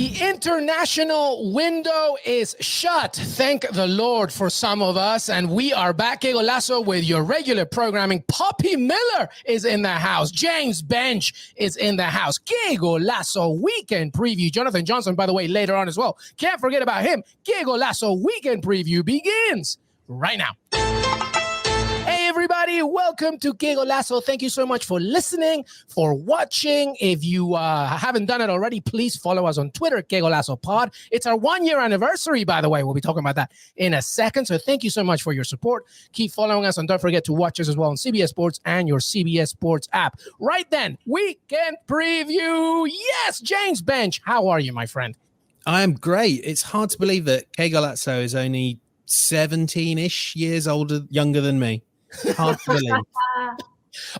The international window is shut. Thank the Lord for some of us. And we are back, Que Golazo, with your regular programming. Poppy Miller is in the house. James Benge is in the house. Que Golazo Weekend Preview. Jonathan Johnson, by the way, later on as well. Can't forget about him. Que Golazo Weekend Preview begins right now. Hey, everybody. Welcome to Que Golazo. Thank you so much for listening, for watching. If you haven't done it already, please follow us on Twitter, Que Golazo Pod. It's our 1-year anniversary, by the way. We'll be talking about that in a second. So thank you so much for your support. Keep following us, and don't forget to watch us as well on CBS Sports and your CBS Sports app. Right then, Weekend Preview. Yes, James Benge. How are you, my friend? I am great. It's hard to believe that Que Golazo is only 17-ish years younger than me. Hard to believe.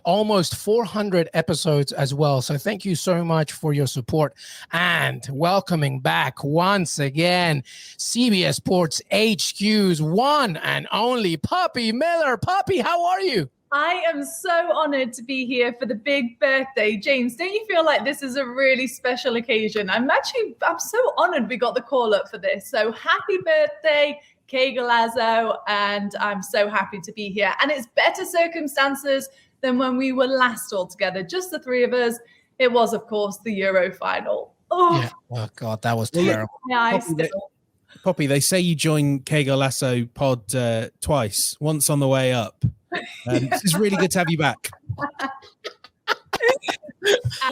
Almost 400 episodes as well. So thank you so much for your support, and welcoming back once again CBS Sports HQ's one and only Poppy Miller. Poppy, how are you? I am so honored to be here for the big birthday. James, don't you feel like this is a really special occasion? I'm so honored we got the call up for this. So happy birthday, Que Golazo, and I'm so happy to be here. And it's better circumstances than when we were last all together, just the three of us. It was, of course, the Euro final. Oh, yeah. Oh God, that was terrible. Poppy, they say you joined Que Golazo Pod twice, once on the way up. This is really good to have you back.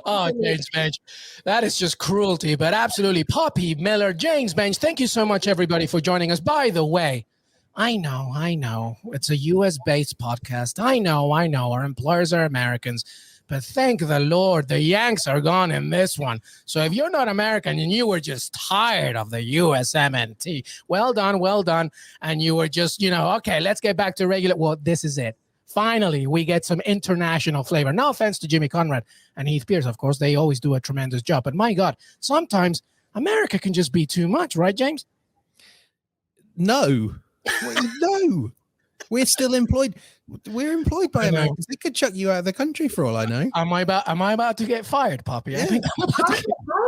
Oh, James Benge, that is just cruelty, but absolutely. Poppy Miller, James Benge, thank you so much, everybody, for joining us. By the way, I know, it's a US-based podcast. I know, our employers are Americans, but thank the Lord, the Yanks are gone in this one. So if you're not American and you were just tired of the USMNT, well done, and you were just, okay, let's get back to regular. Well, this is it. Finally, we get some international flavor. No offense to Jimmy Conrad and Heath Pierce, of course. They always do a tremendous job. But my God, sometimes America can just be too much, right, James? No. No. We're still employed. We're employed by Americans. They could chuck you out of the country for all I know. Am I about to get fired, Poppy? Yeah. I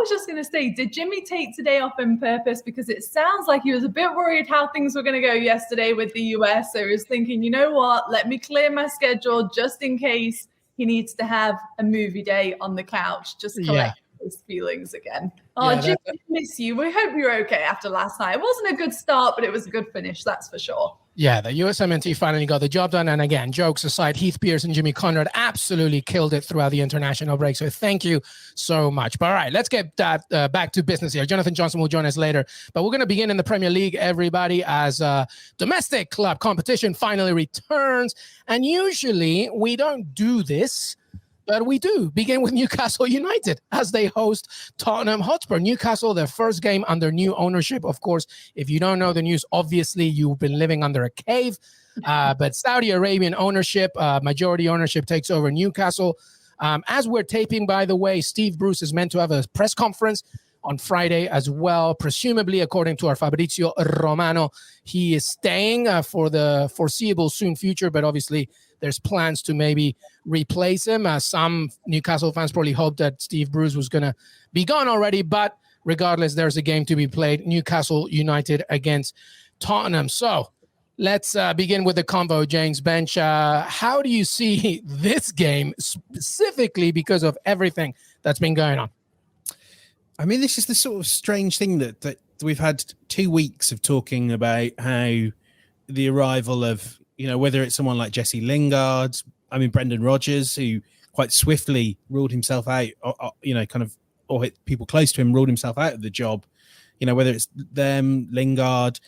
was just going to say, did Jimmy take today off on purpose? Because it sounds like he was a bit worried how things were going to go yesterday with the US. So he was thinking, you know what? Let me clear my schedule just in case he needs to have a movie day on the couch. Just collect his feelings again. Oh, Jimmy, I miss you. We hope you're okay after last night. It wasn't a good start, but it was a good finish. That's for sure. Yeah, the USMNT finally got the job done. And again, jokes aside, Heath Pierce and Jimmy Conrad absolutely killed it throughout the international break. So thank you so much. But all right, let's get back to business here. Jonathan Johnson will join us later. But we're going to begin in the Premier League, everybody, as domestic club competition finally returns. And usually we don't do this, but we do begin with Newcastle United as they host Tottenham Hotspur. Newcastle, their first game under new ownership. Of course, if you don't know the news, obviously you've been living under a cave. But Saudi Arabian ownership, majority ownership takes over Newcastle. As we're taping, by the way, Steve Bruce is meant to have a press conference on Friday as well. Presumably, according to our Fabrizio Romano, he is staying for the foreseeable soon future, but obviously there's plans to maybe replace him. Some Newcastle fans probably hoped that Steve Bruce was going to be gone already, but regardless, there's a game to be played. Newcastle United against Tottenham. So let's begin with the convo, James Benge. How do you see this game specifically because of everything that's been going on? I mean, this is the sort of strange thing that we've had 2 weeks of talking about how the arrival of, whether it's someone like Jesse Lingard, Brendan Rodgers, who quite swiftly ruled himself out, or people close to him ruled himself out of the job, whether it's them, Lingard,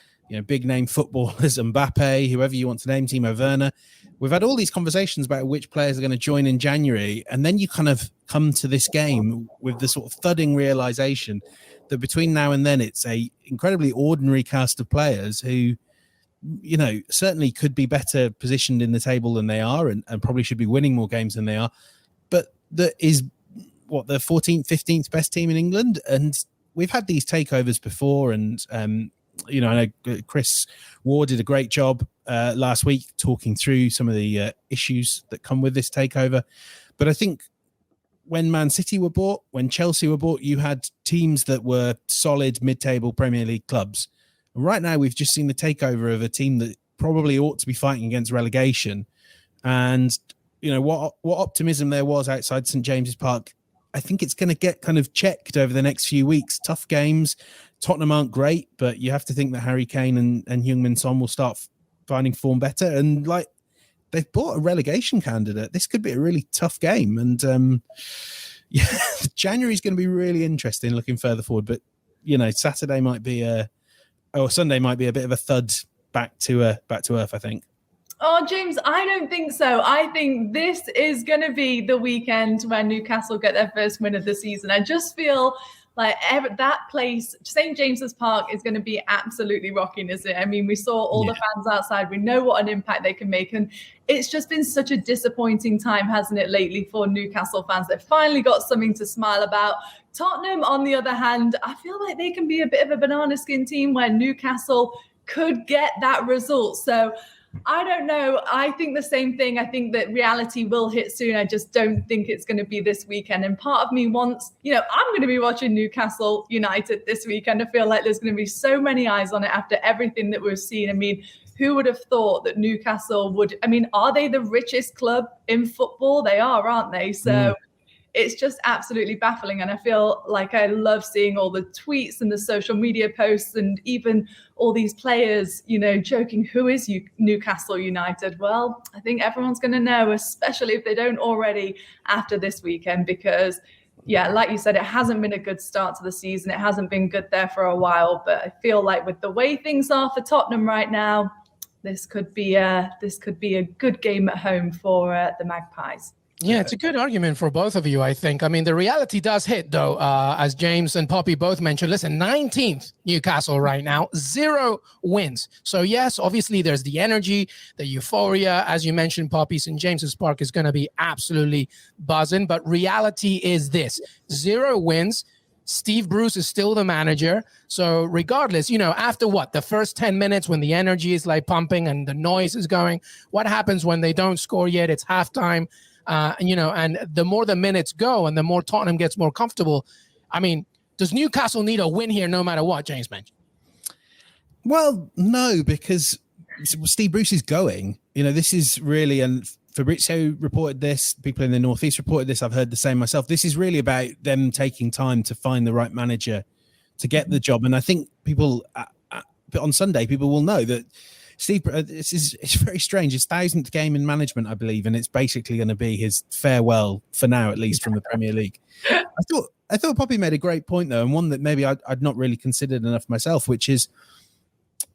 big name footballers, Mbappe, whoever you want to name, Timo Werner. We've had all these conversations about which players are going to join in January. And then you kind of come to this game with the sort of thudding realization that between now and then, it's a incredibly ordinary cast of players who, certainly could be better positioned in the table than they are and probably should be winning more games than they are. But that is the 14th, 15th best team in England. And we've had these takeovers before. And, I know Chris Ward did a great job last week talking through some of the issues that come with this takeover. But I think when Man City were bought, when Chelsea were bought, you had teams that were solid mid-table Premier League clubs. Right now, we've just seen the takeover of a team that probably ought to be fighting against relegation. And, what optimism there was outside St. James's Park, I think it's going to get kind of checked over the next few weeks. Tough games. Tottenham aren't great, but you have to think that Harry Kane and Heung-min Son will start finding form better. And, they've bought a relegation candidate. This could be a really tough game. And, January is going to be really interesting looking further forward. But, Saturday might be Sunday might be a bit of a thud back to earth, I think. Oh, James, I don't think so. I think this is going to be the weekend where Newcastle get their first win of the season. I just feel like that place, St. James's Park, is going to be absolutely rocking, isn't it? I mean, we saw all the fans outside. We know what an impact they can make. And it's just been such a disappointing time, hasn't it, lately for Newcastle fans? They've finally got something to smile about. Tottenham, on the other hand, I feel like they can be a bit of a banana skin team where Newcastle could get that result. So I don't know. I think the same thing. I think that reality will hit soon. I just don't think it's going to be this weekend. And part of me wants, I'm going to be watching Newcastle United this weekend. I feel like there's going to be so many eyes on it after everything that we've seen. I mean, who would have thought that Newcastle would, are they the richest club in football? They are, aren't they? So it's just absolutely baffling. And I feel like I love seeing all the tweets and the social media posts and even all these players, joking, who is Newcastle United? Well, I think everyone's going to know, especially if they don't already after this weekend, because, like you said, it hasn't been a good start to the season. It hasn't been good there for a while. But I feel like with the way things are for Tottenham right now, this could be a good game at home for the Magpies. Yeah, it's a good argument for both of you, I think. I mean, the reality does hit, though, as James and Poppy both mentioned. Listen, 19th Newcastle right now, 0 wins. So, yes, obviously there's the energy, the euphoria. As you mentioned, Poppy, St. James's Park is going to be absolutely buzzing. But reality is this, 0 wins. Steve Bruce is still the manager. So regardless, after the first 10 minutes when the energy is pumping and the noise is going, what happens when they don't score yet? It's halftime. And the more the minutes go and the more Tottenham gets more comfortable, I mean, does Newcastle need a win here no matter what, James mentioned? Well, no, because Steve Bruce is going. This is really, and Fabrizio reported this, people in the Northeast reported this, I've heard the same myself. This is really about them taking time to find the right manager to get the job. And I think people, on Sunday, people will know that Steve, it's very strange. His 1000th game in management, I believe, and it's basically going to be his farewell for now, at least from the Premier League. I thought Poppy made a great point though, and one that maybe I'd not really considered enough myself, which is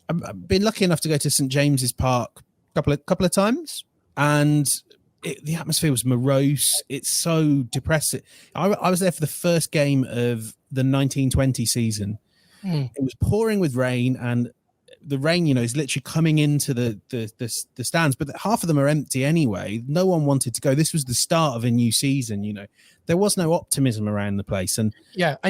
I've been lucky enough to go to St. James's Park a couple of times, and the atmosphere was morose. It's so depressing. I was there for the first game of the 1920 season. It was pouring with rain, and the rain, is literally coming into the stands, but half of them are empty anyway. No one wanted to go. This was the start of a new season, There was no optimism around the place. And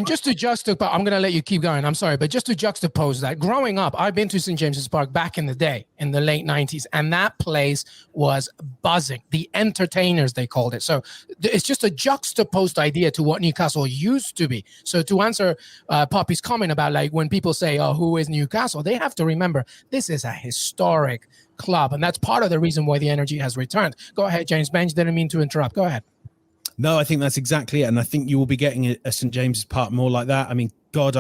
just to juxtapose, I'm going to let you keep going. I'm sorry, but just to juxtapose that, growing up, I've been to St. James's Park back in the day, in the late 90s, and that place was buzzing. The entertainers, they called it. So it's just a juxtaposed idea to what Newcastle used to be. So to answer Poppy's comment about when people say, oh, who is Newcastle? They have to remember this is a historic club, and that's part of the reason why the energy has returned. Go ahead, James. Benj, didn't mean to interrupt. Go ahead. No, I think that's exactly it, and I think you will be getting a St. James's Park more like that. I mean, God,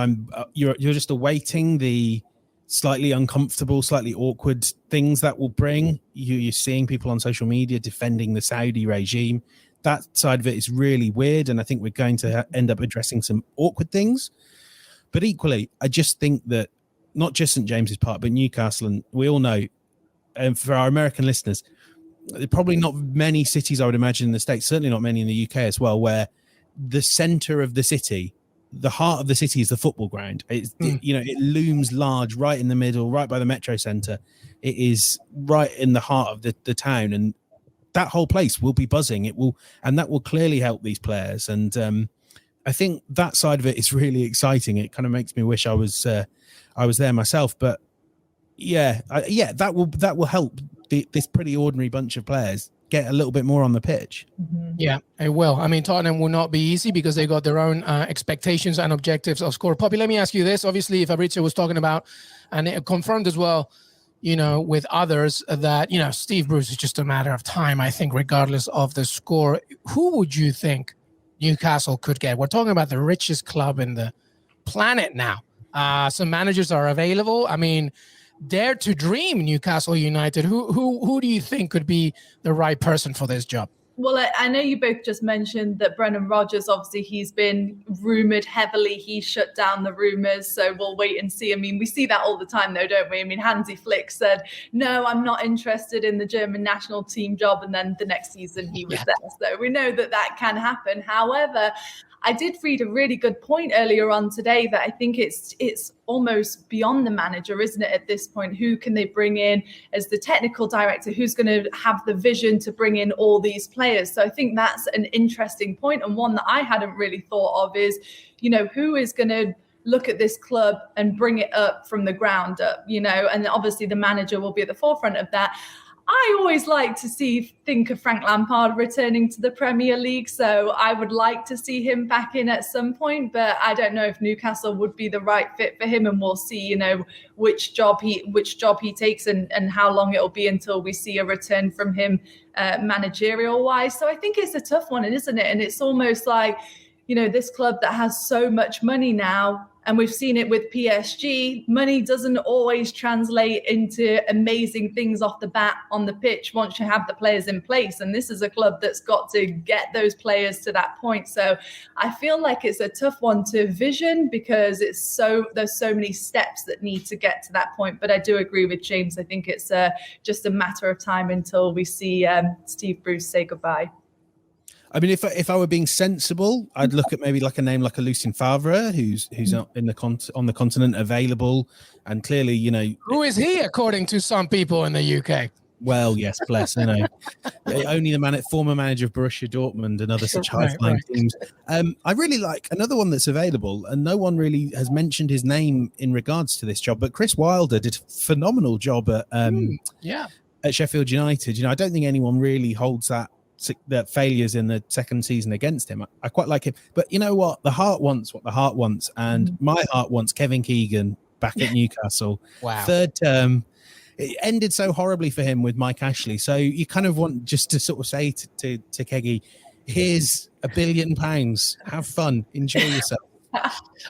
you're just awaiting the slightly uncomfortable, slightly awkward things that will bring. You're seeing people on social media defending the Saudi regime. That side of it is really weird, and I think we're going to end up addressing some awkward things. But equally, I just think that not just St. James's Park, but Newcastle, and we all know, and for our American listeners, there are probably not many cities, I would imagine, in the States, certainly not many in the UK as well, where the center of the city, the heart of the city is the football ground. It looms large right in the middle, right by the metro center. It is right in the heart of the town, and that whole place will be buzzing. And that will clearly help these players. And I think that side of it is really exciting. It kind of makes me wish I was there myself. But that will help this pretty ordinary bunch of players get a little bit more on the pitch. Yeah, it will. I mean, Tottenham will not be easy because they got their own expectations and objectives of score. Poppy, let me ask you this. Obviously, Fabrizio was talking about, and it confirmed as well, with others that, Steve Bruce is just a matter of time, I think, regardless of the score. Who would you think Newcastle could get? We're talking about the richest club in the planet now. Some managers are available. I mean, dare to dream, Newcastle United. Who do you think could be the right person for this job? Well, I know you both just mentioned that Brendan Rodgers, obviously, he's been rumoured heavily. He shut down the rumours, so we'll wait and see. I mean, we see that all the time, though, don't we? I mean, Hansi Flick said, no, I'm not interested in the German national team job, and then the next season he was there. So we know that can happen. However, I did read a really good point earlier on today that I think it's almost beyond the manager, isn't it, at this point? Who can they bring in as the technical director? Who's going to have the vision to bring in all these players? So I think that's an interesting point, and one that I hadn't really thought of is, who is going to look at this club and bring it up from the ground up, and obviously the manager will be at the forefront of that. I always like to think of Frank Lampard returning to the Premier League, so I would like to see him back in at some point, but I don't know if Newcastle would be the right fit for him, and we'll see, which job he takes and how long it'll be until we see a return from him managerial wise. So I think it's a tough one, isn't it? And it's almost like, this club that has so much money now, and we've seen it with PSG, money doesn't always translate into amazing things off the bat on the pitch once you have the players in place. And this is a club that's got to get those players to that point. So I feel like it's a tough one to vision because there's so many steps that need to get to that point. But I do agree with James. I think it's just a matter of time until we see Steve Bruce say goodbye. I mean, if I were being sensible, I'd look at maybe like a name like a Lucien Favre, who's not on the continent available, and clearly, who is he according to some people in the UK? Well, yes, bless. Only the former manager of Borussia Dortmund and other such high-flying teams. I really like another one that's available, and no one really has mentioned his name in regards to this job. But Chris Wilder did a phenomenal job at Sheffield United. I don't think anyone really holds that failures in the second season against him. I quite like him, but you know what? The heart wants what the heart wants, and my heart wants Kevin Keegan back at Newcastle. Wow. Third term. It ended so horribly for him with Mike Ashley. So you kind of want just to sort of say to Keggy, here's £1 billion. Have fun. Enjoy yourself.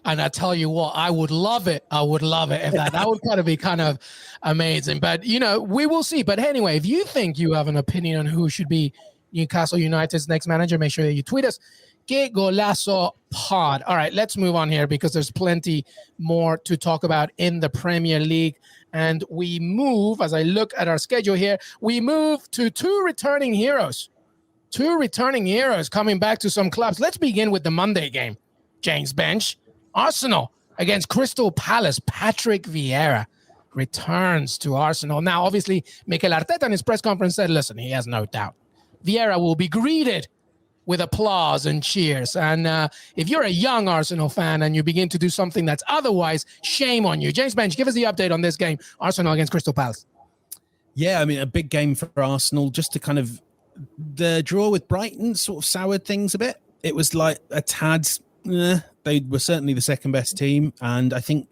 And I tell you what, I would love it. If that would be kind of amazing. But, we will see. But anyway, if you think you have an opinion on who should be Newcastle United's next manager, make sure that you tweet us. Que Golazo Pod. All right, let's move on here because there's plenty more to talk about in the Premier League. And we move, as I look at our schedule here, we move to two returning heroes coming back to some clubs. Let's begin with the Monday game. James Bench, Arsenal against Crystal Palace. Patrick Vieira returns to Arsenal. Now, obviously, Mikel Arteta in his press conference said, listen, he has no doubt Vieira will be greeted with applause and cheers. And if you're a young Arsenal fan and you begin to do something that's otherwise, shame on you. James Bench, give us the update on this game, Arsenal against Crystal Palace. Yeah, I mean, a big game for Arsenal, just to kind of, the draw with Brighton sort of soured things a bit. It was like a tad, they were certainly the second best team. And I think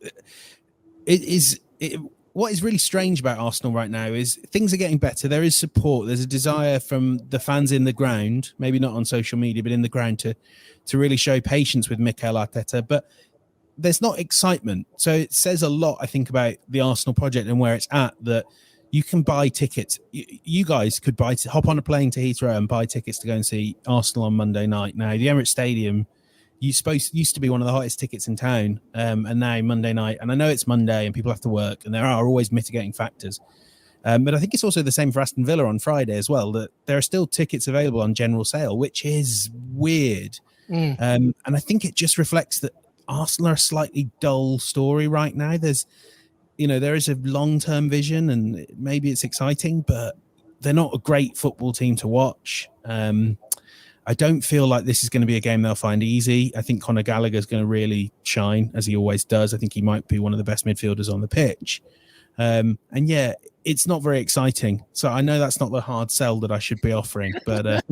what is really strange about Arsenal right now is things are getting better. There is support. There's a desire from the fans in the ground, maybe not on social media, but in the ground to really show patience with Mikel Arteta. But there's not excitement. So it says a lot, I think, about the Arsenal project and where it's at, that you can buy tickets. You guys could hop on a plane to Heathrow and buy tickets to go and see Arsenal on Monday night. Now, the Emirates Stadium used to be one of the hottest tickets in town, and now Monday night, and I know it's Monday and people have to work and there are always mitigating factors, but I think it's also the same for Aston Villa on Friday as well, that there are still tickets available on general sale, which is weird. And I think it just reflects that Arsenal are a slightly dull story right now. There is a long-term vision and maybe it's exciting, but they're not a great football team to watch. I don't feel like this is going to be a game they'll find easy. I think Conor Gallagher's going to really shine, as he always does. I think he might be one of the best midfielders on the pitch. And yeah, it's not very exciting. So I know that's not the hard sell that I should be offering, but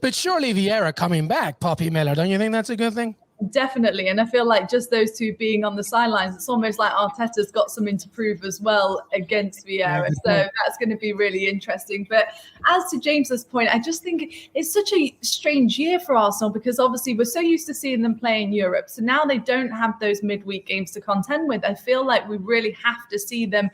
but surely Vieira coming back, Poppy Miller, don't you think that's a good thing? Definitely. And I feel like just those two being on the sidelines, it's almost like Arteta's got something to prove as well against Vieira. So that's going to be really interesting. But as to James's point, I just think it's such a strange year for Arsenal because obviously we're so used to seeing them play in Europe. So now they don't have those midweek games to contend with. I feel like we really have to see them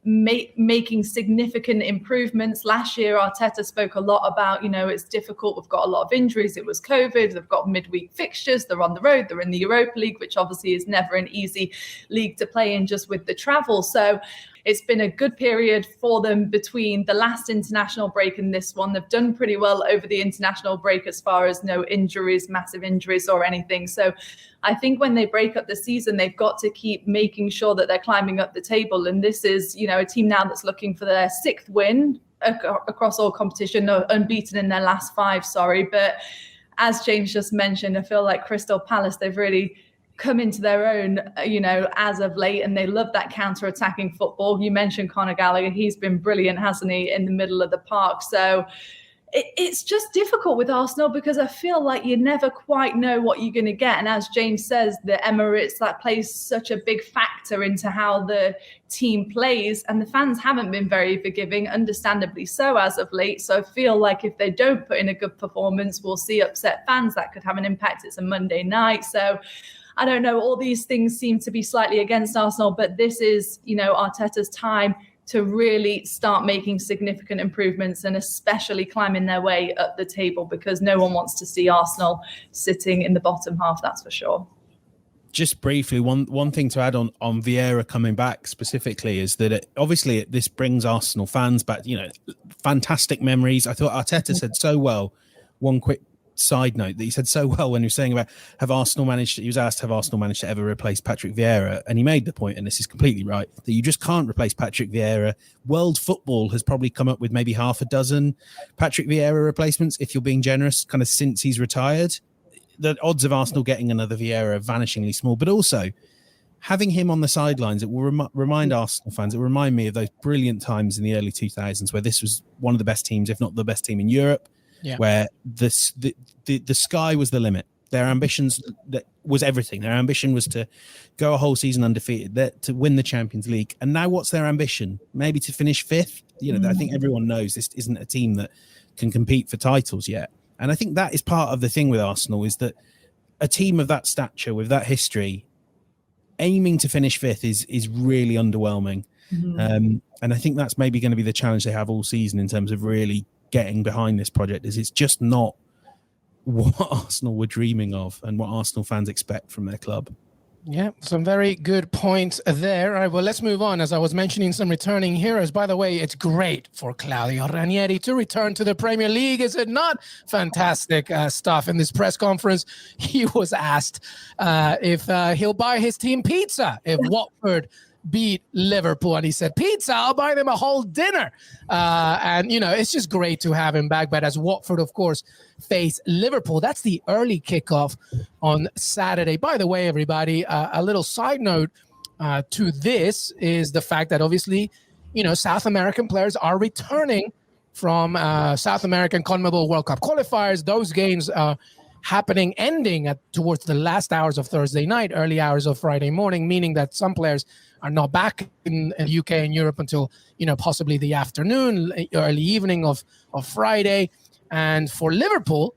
making significant improvements. Last year, Arteta spoke a lot about, it's difficult. We've got a lot of injuries. It was COVID. They've got midweek fixtures. They're on the road. They're in the Europa League, which obviously is never an easy league to play in just with the travel. So it's been a good period for them between the last international break and this one. They've done pretty well over the international break as far as no injuries, massive injuries or anything. So I think when they break up the season, they've got to keep making sure that they're climbing up the table. And this is, a team now that's looking for their 6th win across all competition, no, unbeaten in their last 5, But as James just mentioned, I feel like Crystal Palace, they've really come into their own, as of late, and they love that counter-attacking football. You mentioned Conor Gallagher. He's been brilliant, hasn't he, in the middle of the park? So it's just difficult with Arsenal because I feel like you never quite know what you're going to get. And as James says, the Emirates, that plays such a big factor into how the team plays. And the fans haven't been very forgiving, understandably so, as of late. So I feel like if they don't put in a good performance, we'll see upset fans. That could have an impact. It's a Monday night. So I don't know, all these things seem to be slightly against Arsenal, but this is, Arteta's time to really start making significant improvements and especially climbing their way up the table because no one wants to see Arsenal sitting in the bottom half, that's for sure. Just briefly, one thing to add on Vieira coming back specifically is that obviously this brings Arsenal fans back, fantastic memories. I thought Arteta said so well, one quick side note that he said so well when he was saying about he was asked, have Arsenal managed to ever replace Patrick Vieira? And he made the point, and this is completely right, that you just can't replace Patrick Vieira. World football has probably come up with maybe half a dozen Patrick Vieira replacements, if you're being generous, kind of since he's retired. The odds of Arsenal getting another Vieira are vanishingly small, but also having him on the sidelines, it will remind Arsenal fans, it will remind me of those brilliant times in the early 2000s where this was one of the best teams, if not the best team in Europe. Yeah. Where the sky was the limit. Their ambitions, that was everything. Their ambition was to go a whole season undefeated, to win the Champions League. And now what's their ambition? Maybe to finish 5th? I think everyone knows this isn't a team that can compete for titles yet. And I think that is part of the thing with Arsenal, is that a team of that stature, with that history, aiming to finish 5th is really underwhelming. And I think that's maybe going to be the challenge they have all season in terms of really getting behind this project. Is it's just not what Arsenal were dreaming of and what Arsenal fans expect from their club. Yeah, some very good points there. All right, well, let's move on. As I was mentioning, some returning heroes. By the way, it's great for Claudio Ranieri to return to the Premier League. Is it not? Fantastic stuff. In this press conference, he was asked if he'll buy his team pizza if Watford beat Liverpool, and he said, pizza, I'll buy them a whole dinner. And it's just great to have him back. But as Watford, of course, face Liverpool, that's the early kickoff on Saturday. By the way, everybody, a little side note to this is the fact that obviously, South American players are returning from South American CONMEBOL World Cup qualifiers. Those games ending towards the last hours of Thursday night, early hours of Friday morning, meaning that some players are not back in the UK and Europe until, possibly the afternoon, early evening of Friday. And for Liverpool,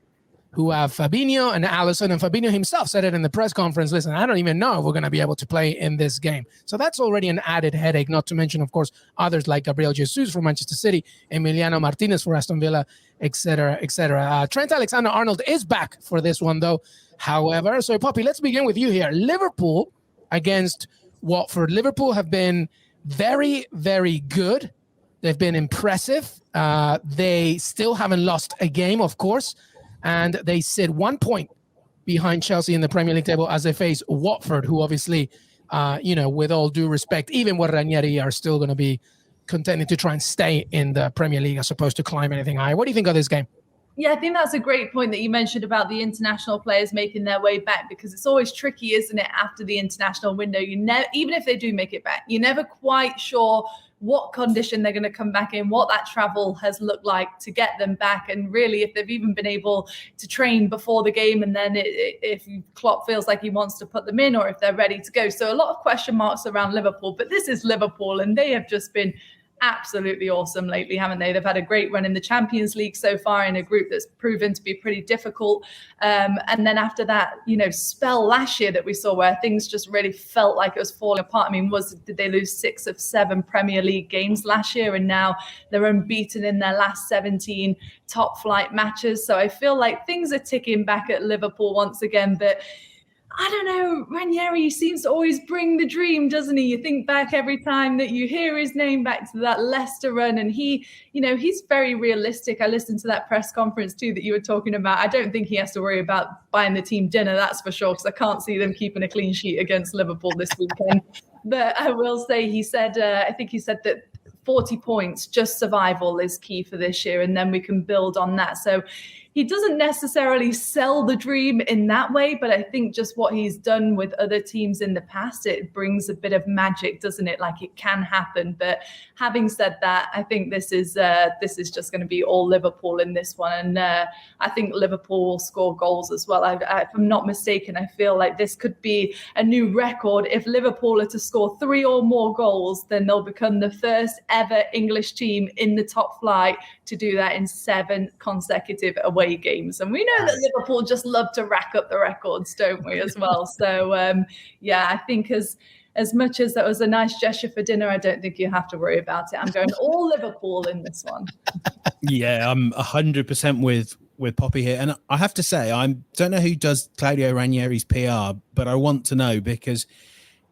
who have Fabinho and Alisson, and Fabinho himself said it in the press conference, listen, I don't even know if we're going to be able to play in this game. So that's already an added headache, not to mention, of course, others like Gabriel Jesus for Manchester City, Emiliano Martinez for Aston Villa, etc., etc. Trent Alexander-Arnold is back for this one, though. However, so Poppy, let's begin with you here. Liverpool against Watford. Liverpool have been very, very good. They've been impressive. They still haven't lost a game, of course. And they sit 1 point behind Chelsea in the Premier League table as they face Watford, who obviously, with all due respect, even with Ranieri, are still going to be contending to try and stay in the Premier League as opposed to climb anything higher. What do you think of this game? Yeah, I think that's a great point that you mentioned about the international players making their way back, because it's always tricky, isn't it? After the international window, even if they do make it back, you're never quite sure what condition they're going to come back in, what that travel has looked like to get them back, and really if they've even been able to train before the game, and then if Klopp feels like he wants to put them in, or if they're ready to go. So a lot of question marks around Liverpool, but this is Liverpool, and they have just been absolutely awesome lately, haven't they? They've had a great run in the Champions League so far, in a group that's proven to be pretty difficult. And then after that, spell last year that we saw where things just really felt like it was falling apart. I mean, did they lose 6 of 7 Premier League games last year? And now they're unbeaten in their last 17 top flight matches. So I feel like things are ticking back at Liverpool once again, but I don't know, Ranieri seems to always bring the dream, doesn't he? You think back every time that you hear his name back to that Leicester run, and he's very realistic. I listened to that press conference too that you were talking about. I don't think he has to worry about buying the team dinner, that's for sure, because I can't see them keeping a clean sheet against Liverpool this weekend. But I will say, I think he said that 40 points, just survival, is key for this year, and then we can build on that. So he doesn't necessarily sell the dream in that way, but I think just what he's done with other teams in the past, it brings a bit of magic, doesn't it? Like, it can happen. But having said that, I think this is just going to be all Liverpool in this one, and I think Liverpool will score goals as well. If I'm not mistaken, I feel like this could be a new record. If Liverpool are to score 3 or more goals, then they'll become the first ever English team in the top flight to do that in 7 consecutive away games. And we know that Liverpool just love to rack up the records, don't we, as well? So I think as much as that was a nice gesture for dinner, I don't think you have to worry about it. I'm going all Liverpool in this one. Yeah, I'm 100% with Poppy here. And I have to say, I don't know who does Claudio Ranieri's PR, but I want to know, because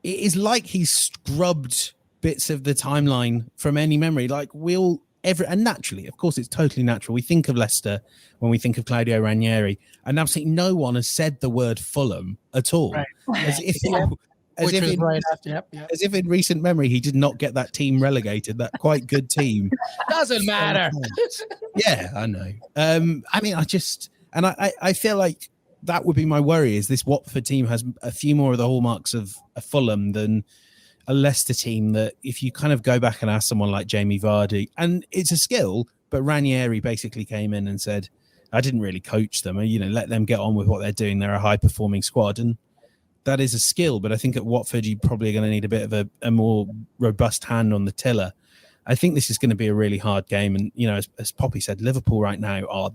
it is like he's scrubbed bits of the timeline from any memory. Like, and naturally, of course, it's totally natural. We think of Leicester when we think of Claudio Ranieri, and absolutely no one has said the word Fulham at all. Right. As if in recent memory he did not get that team relegated, that quite good team. Doesn't matter. Yeah, I know. I mean, I feel like that would be my worry, is this Watford team has a few more of the hallmarks of a Fulham than a Leicester team, that if you kind of go back and ask someone like Jamie Vardy, and it's a skill, but Ranieri basically came in and said, I didn't really coach them, let them get on with what they're doing. They're a high performing squad, and that is a skill. But I think at Watford, you're probably going to need a bit of a more robust hand on the tiller. I think this is going to be a really hard game. And, as Poppy said, Liverpool right now are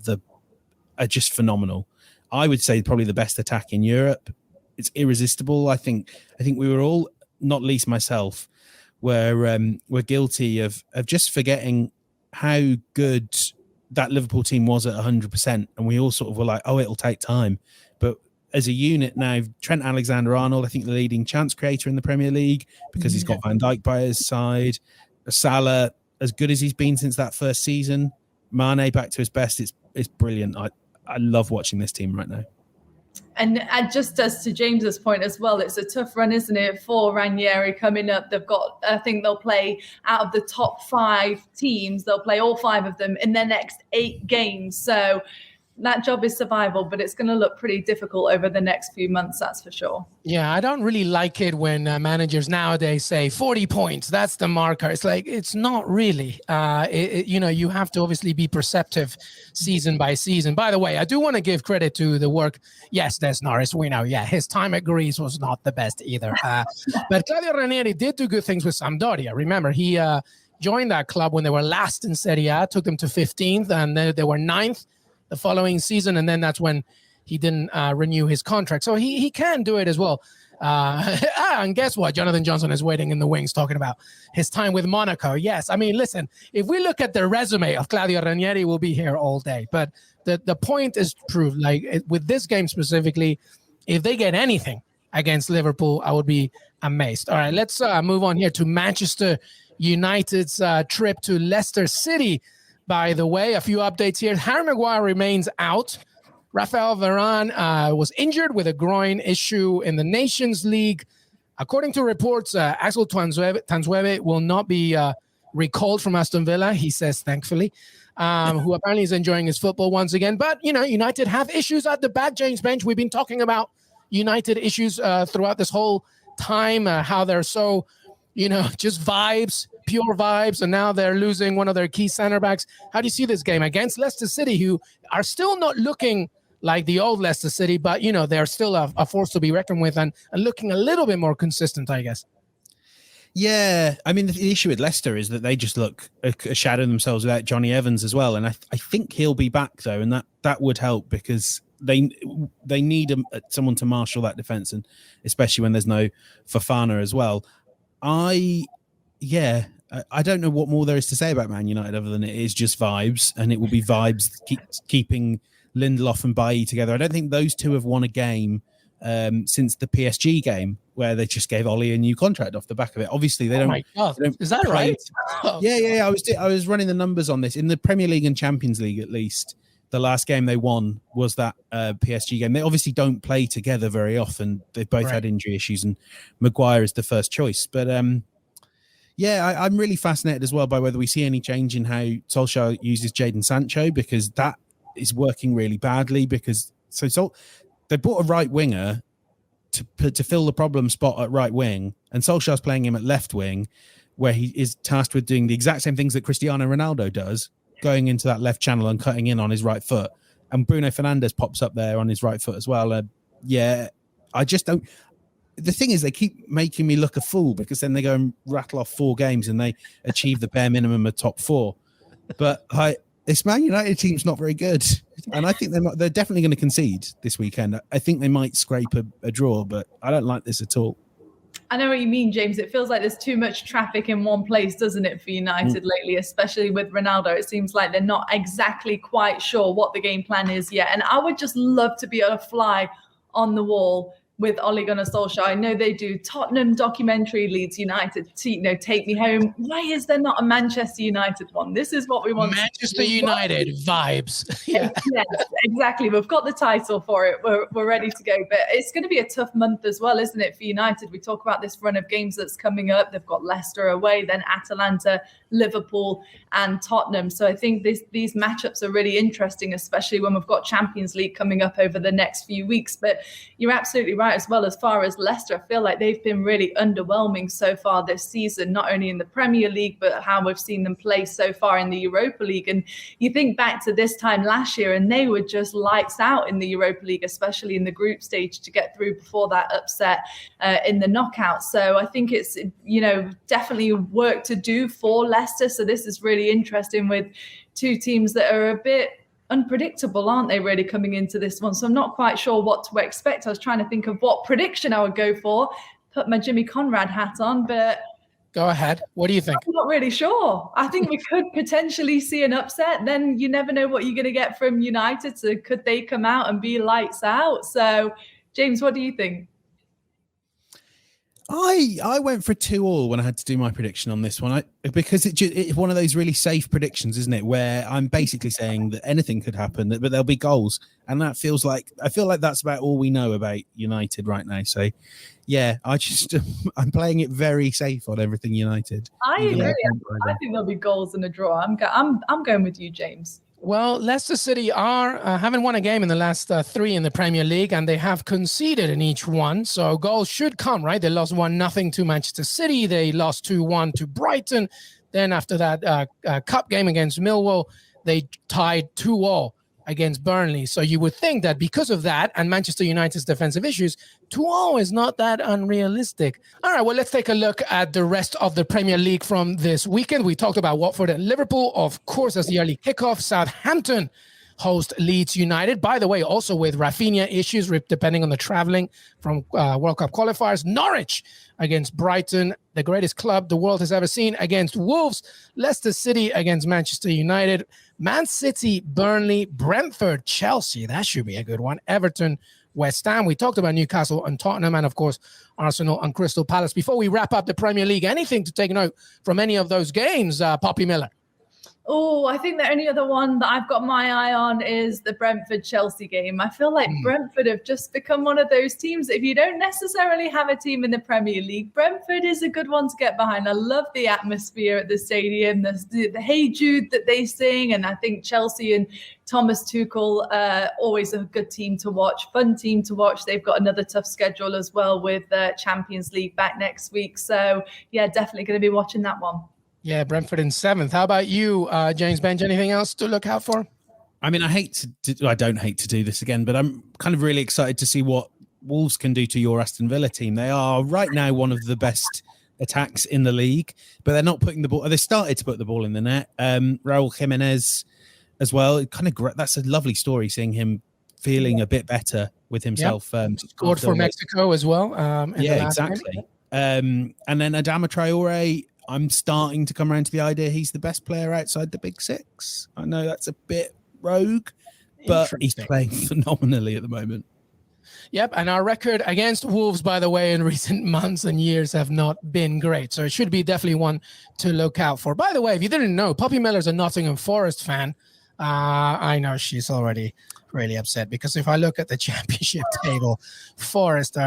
just phenomenal. I would say probably the best attack in Europe. It's irresistible. I think we were all, not least myself, we're guilty of just forgetting how good that Liverpool team was at 100%. And we all sort of were like, oh, it'll take time. But as a unit now, Trent Alexander-Arnold, I think the leading chance creator in the Premier League, because he's got Van Dijk by his side. Salah, as good as he's been since that first season. Mane back to his best. It's brilliant. I love watching this team right now. And just as to James's point as well, it's a tough run, isn't it, for Ranieri coming up? They've got, I think they'll play out of the top 5 teams. They'll play all 5 of them in their next 8 games. So that job is survival, but it's going to look pretty difficult over the next few months, that's for sure. Yeah, I don't really like it when managers nowadays say 40 points, that's the marker. It's like, it's not really. You have to obviously be perceptive season by season. By the way, I do want to give credit to the work. Yes, Des Norris, we know. Yeah, his time at Greece was not the best either. But Claudio Ranieri did do good things with Sampdoria. Remember, he joined that club when they were last in Serie A, took them to 15th, and then they were 9th the following season, and then that's when he didn't renew his contract. So he can do it as well. And guess what? Jonathan Johnson is waiting in the wings talking about his time with Monaco. Yes, I mean, listen, if we look at the resume of Claudio Ranieri, we'll be here all day. But the point is proved. Like, with this game specifically, if they get anything against Liverpool, I would be amazed. All right, let's move on here to Manchester United's trip to Leicester City. By the way, a few updates here. Harry Maguire remains out. Rafael Varane was injured with a groin issue in the Nations League. According to reports, Axel Tuanzebe will not be recalled from Aston Villa, he says, thankfully. who apparently is enjoying his football once again. But, United have issues at the back, James Bench. We've been talking about United issues throughout this whole time, how they're so, just vibes, pure vibes, and now they're losing one of their key center backs. How do you see this game against Leicester City, who are still not looking like the old Leicester City, but, they're still a force to be reckoned with and looking a little bit more consistent, I guess? Yeah, I mean, the issue with Leicester is that they just look a shadow themselves without Johnny Evans as well. And I think he'll be back, though, and that would help because they need someone to marshal that defence, and especially when there's no Fofana as well. I don't know what more there is to say about Man United other than it is just vibes, and it will be vibes keeping Lindelof and Bailly together. I don't think those two have won a game since the PSG game where they just gave Ollie a new contract off the back of it. Obviously, they don't. My God. They don't is that right? Yeah. I was running the numbers on this in the Premier League and Champions League. At least the last game they won was that PSG game. They obviously don't play together very often. They've both had injury issues, and Maguire is the first choice. But I'm really fascinated as well by whether we see any change in how Solskjaer uses Jadon Sancho, because that is working really badly. Because they bought a right winger to fill the problem spot at right wing, and Solskjaer's playing him at left wing, where he is tasked with doing the exact same things that Cristiano Ronaldo does, going into that left channel and cutting in on his right foot. And Bruno Fernandes pops up there on his right foot as well. I just don't. The thing is, they keep making me look a fool because then they go and rattle off 4 games and they achieve the bare minimum of top 4. But this Man United team's not very good, and I think they're definitely going to concede this weekend. I think they might scrape a draw, but I don't like this at all. I know what you mean, James. It feels like there's too much traffic in one place, doesn't it, for United lately, especially with Ronaldo. It seems like they're not exactly quite sure what the game plan is yet. And I would just love to be able to fly on the wall with Ole Gunnar Solskjaer. I know they do Tottenham documentary, Leeds United, take me home. Why is there not a Manchester United one? This is what we want. Manchester United vibes. Yeah. Yes, exactly. We've got the title for it. We're ready to go. But it's going to be a tough month as well, isn't it, for United? We talk about this run of games that's coming up. They've got Leicester away, then Atalanta, Liverpool, and Tottenham. So I think these matchups are really interesting, especially when we've got Champions League coming up over the next few weeks. But you're absolutely right as well. As far as Leicester, I feel like they've been really underwhelming so far this season, not only in the Premier League, but how we've seen them play so far in the Europa League. And you think back to this time last year, and they were just lights out in the Europa League, especially in the group stage to get through before that upset in the knockout. So I think it's, definitely work to do for Leicester. So this is really interesting with 2 teams that are a bit unpredictable, aren't they, really, coming into this one? So I'm not quite sure what to expect. I was trying to think of what prediction I would go for, put my Jimmy Conrad hat on, but go ahead. What do you think? I'm not really sure. I think we could potentially see an upset. Then you never know what you're going to get from United. So could they come out and be lights out? So James, what do you think? I went for 2-2 when I had to do my prediction on this one, because it's one of those really safe predictions, isn't it? Where I'm basically saying that anything could happen, but there'll be goals, and I feel like that's about all we know about United right now. So, yeah, I'm playing it very safe on everything United. I agree. I think there'll be goals and a draw. I'm going with you, James. Well, Leicester City haven't won a game in the last 3 in the Premier League, and they have conceded in each one. So goals should come, right? They lost 1-0 to Manchester City. They lost 2-1 to Brighton. Then after that cup game against Millwall, they tied 2-2 against Burnley. So you would think that because of that and Manchester United's defensive issues, 2-0 is not that unrealistic. All right, well, let's take a look at the rest of the Premier League from this weekend. We talked about Watford and Liverpool. Of course, as the early kickoff, Southampton host Leeds United. By the way, also with Rafinha issues, depending on the traveling from World Cup qualifiers. Norwich against Brighton, the greatest club the world has ever seen, against Wolves. Leicester City against Manchester United. Man City, Burnley, Brentford, Chelsea. That should be a good one. Everton, West Ham. We talked about Newcastle and Tottenham, and of course, Arsenal and Crystal Palace. Before we wrap up the Premier League, anything to take note from any of those games, Poppy Miller? Oh, I think the only other one that I've got my eye on is the Brentford-Chelsea game. I feel like Brentford have just become one of those teams. If you don't necessarily have a team in the Premier League, Brentford is a good one to get behind. I love the atmosphere at the stadium, the Hey Jude that they sing, and I think Chelsea and Thomas Tuchel, always a good team to watch, fun team to watch. They've got another tough schedule as well with Champions League back next week. So, yeah, definitely going to be watching that one. Yeah, Brentford in 7th. How about you, James Benge? Anything else to look out for? I mean, I don't hate to do this again, but I'm kind of really excited to see what Wolves can do to your Aston Villa team. They are right now one of the best attacks in the league, but they're not putting the ball. They started to put the ball in the net. Raul Jimenez as well. That's a lovely story, seeing him feeling a bit better with himself. Yep. Scored for Mexico as well. Yeah, exactly. And then Adama Traore, I'm starting to come around to the idea he's the best player outside the Big Six. I know that's a bit rogue, but he's playing phenomenally at the moment. Yep, and our record against Wolves, by the way, in recent months and years have not been great. So it should be definitely one to look out for. By the way, if you didn't know, Poppy Miller's a Nottingham Forest fan. I know she's already really upset because if I look at the championship table, Forest